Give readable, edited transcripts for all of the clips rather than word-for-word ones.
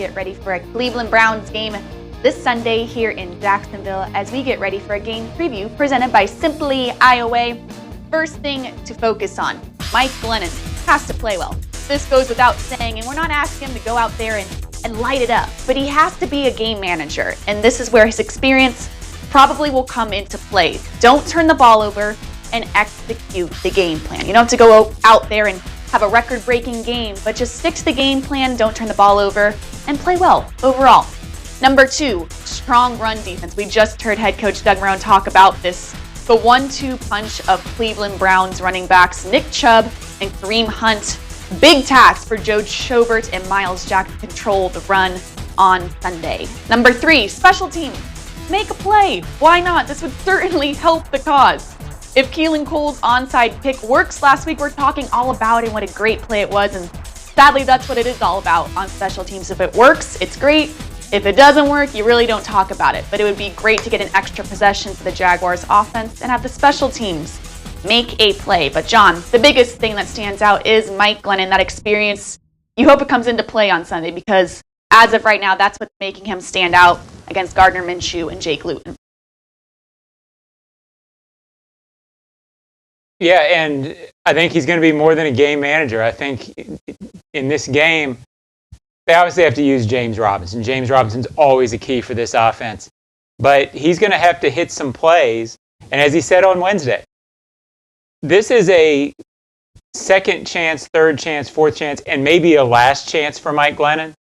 get ready for a Cleveland Browns game this Sunday here in Jacksonville as we get ready for a game preview presented by Simply IOA. First thing to focus on, Mike Glennon has to play well. This goes without saying, and we're not asking him to go out there and light it up, but he has to be a game manager, and this is where his experience probably will come into play. Don't turn the ball over and execute the game plan. You don't have to go out there and have a record-breaking game, but just stick to the game plan, don't turn the ball over, and play well overall. Number 2, strong run defense. We just heard head coach Doug Marrone talk about this. The 1-2 punch of Cleveland Browns running backs Nick Chubb and Kareem Hunt. Big task for Joe Schobert and Miles Jack to control the run on Sunday. Number 3, special teams. Make a play. Why not? This would certainly help the cause. If Keelan Cole's onside pick works, last week we're talking all about it, what a great play it was, and sadly that's what it is all about on special teams. If it works, it's great. If it doesn't work, you really don't talk about it. But it would be great to get an extra possession for the Jaguars offense and have the special teams make a play. But John, the biggest thing that stands out is Mike Glennon, that experience. You hope it comes into play on Sunday because as of right now, that's what's making him stand out against Gardner Minshew and Jake Luton. Yeah, and I think he's going to be more than a game manager. I think in this game, they obviously have to use James Robinson. James Robinson's always a key for this offense. But he's going to have to hit some plays. And as he said on Wednesday, this is a second chance, third chance, fourth chance, and maybe a last chance for Mike Glennon.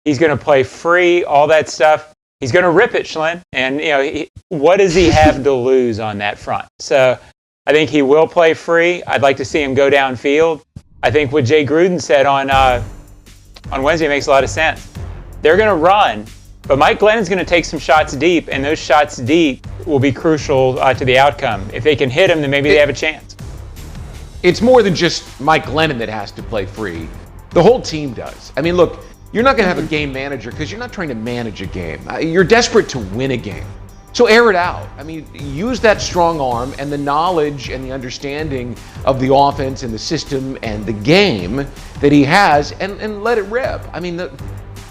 He's going to play free, all that stuff. He's going to rip it, Schlin. And, what does he have to lose on that front? So I think he will play free. I'd like to see him go downfield. I think what Jay Gruden said on Wednesday makes a lot of sense. They're going to run, but Mike Glennon's going to take some shots deep, and those shots deep will be crucial to the outcome. If they can hit him, then maybe they have a chance. It's more than just Mike Glennon that has to play free. The whole team does. I mean, look, you're not going to have a game manager because you're not trying to manage a game. You're desperate to win a game. So air it out. I mean, use that strong arm and the knowledge and the understanding of the offense and the system and the game that he has and let it rip. I mean, you're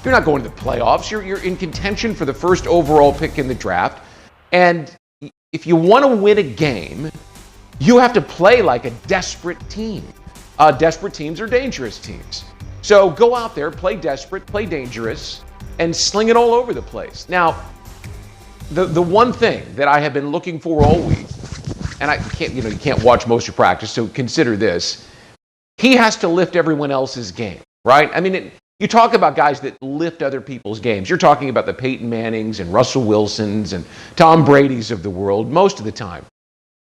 not going to the playoffs. You're in contention for the first overall pick in the draft. And if you want to win a game, you have to play like a desperate team. Desperate teams are dangerous teams. So go out there, play desperate, play dangerous, and sling it all over the place. Now, the one thing that I have been looking for all week, and I can't, you can't watch most of practice, so consider this. He has to lift everyone else's game, right? I mean, you talk about guys that lift other people's games. You're talking about the Peyton Mannings and Russell Wilsons and Tom Brady's of the world most of the time.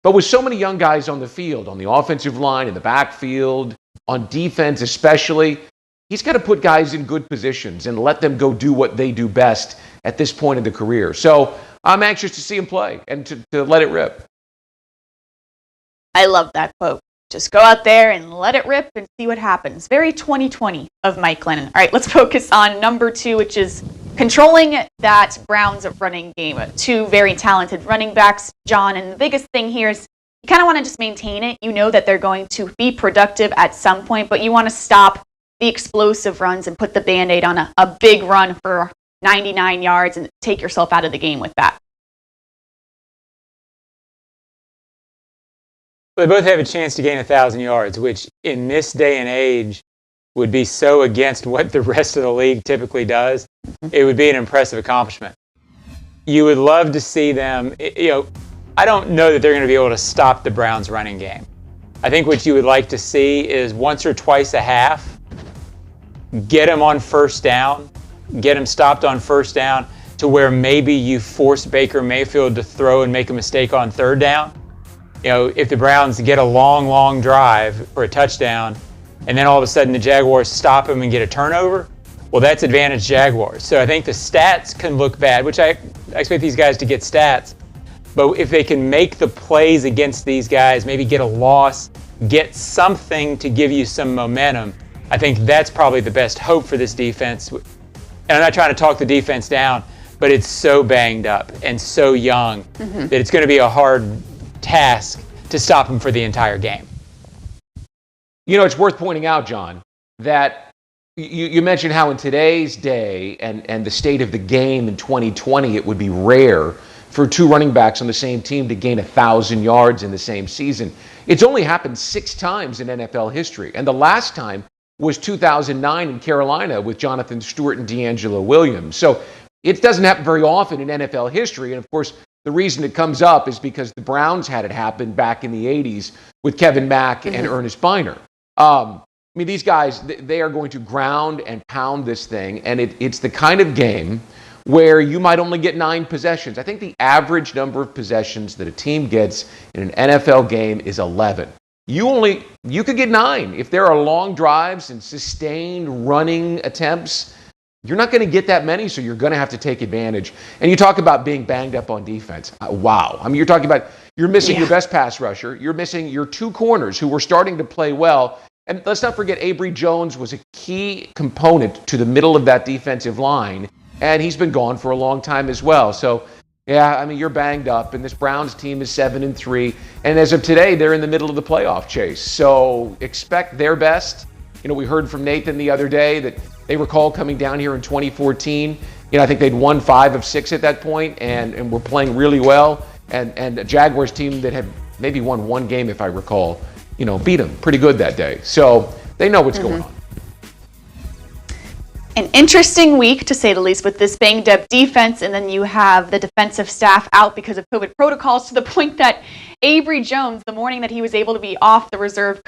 But with so many young guys on the field, on the offensive line, in the backfield, on defense especially, he's got to put guys in good positions and let them go do what they do best at this point in the career. So I'm anxious to see him play and to let it rip. I love that quote. Just go out there and let it rip and see what happens. Very 2020 of Mike Glennon. All right, let's focus on number 2, which is controlling that Browns running game. 2 very talented running backs, John. And the biggest thing here is you kind of want to just maintain it. You know that they're going to be productive at some point, but you want to stop the explosive runs and put the Band-Aid on a big run for 99 yards and take yourself out of the game with that. They both have a chance to gain 1,000 yards, which in this day and age would be so against what the rest of the league typically does. It would be an impressive accomplishment. You would love to see them, I don't know that they're going to be able to stop the Browns running game. I think what you would like to see is once or twice a half, get them on first down, get them stopped on first down to where maybe you force Baker Mayfield to throw and make a mistake on third down. If the Browns get a long, long drive for a touchdown and then all of a sudden the Jaguars stop them and get a turnover, well, that's advantage Jaguars. So I think the stats can look bad, which I expect these guys to get stats. But if they can make the plays against these guys, maybe get a loss, get something to give you some momentum, I think that's probably the best hope for this defense. And I'm not trying to talk the defense down, but it's so banged up and so young that it's going to be a hard task to stop them for the entire game. It's worth pointing out, John, that You mentioned how in today's day and the state of the game in 2020, it would be rare for two running backs on the same team to gain 1,000 yards in the same season. It's only happened 6 times in NFL history. And the last time was 2009 in Carolina with Jonathan Stewart and D'Angelo Williams. So it doesn't happen very often in NFL history. And of course, the reason it comes up is because the Browns had it happen back in the 80s with Kevin Mack and Ernest Biner. I mean, these guys, they are going to ground and pound this thing. And it's the kind of game where you might only get 9 possessions. I think the average number of possessions that a team gets in an NFL game is 11. You could get 9. If there are long drives and sustained running attempts, you're not going to get that many, so you're going to have to take advantage. And you talk about being banged up on defense. Wow. I mean, you're talking about you're missing your best pass rusher. You're missing your 2 corners who were starting to play well. And let's not forget, Avery Jones was a key component to the middle of that defensive line. And he's been gone for a long time as well. So, yeah, I mean, you're banged up, and this Browns team is 7-3. And as of today, they're in the middle of the playoff chase. So expect their best. You know, we heard from Nathan the other day that they recall coming down here in 2014. You know, I think they'd won 5 of 6 at that point and were playing really well. And a Jaguars team that had maybe won 1 game, if I recall, you know, beat them pretty good that day. So they know what's going on. An interesting week, to say the least, with this banged-up defense, and then you have the defensive staff out because of COVID protocols, to the point that Avery Jones, the morning that he was able to be off the reserve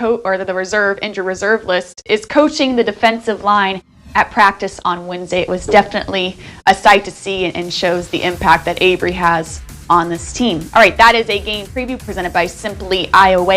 injured reserve list, is coaching the defensive line at practice on Wednesday. It was definitely a sight to see and shows the impact that Avery has on this team. All right, that is a game preview presented by Simply Iowa.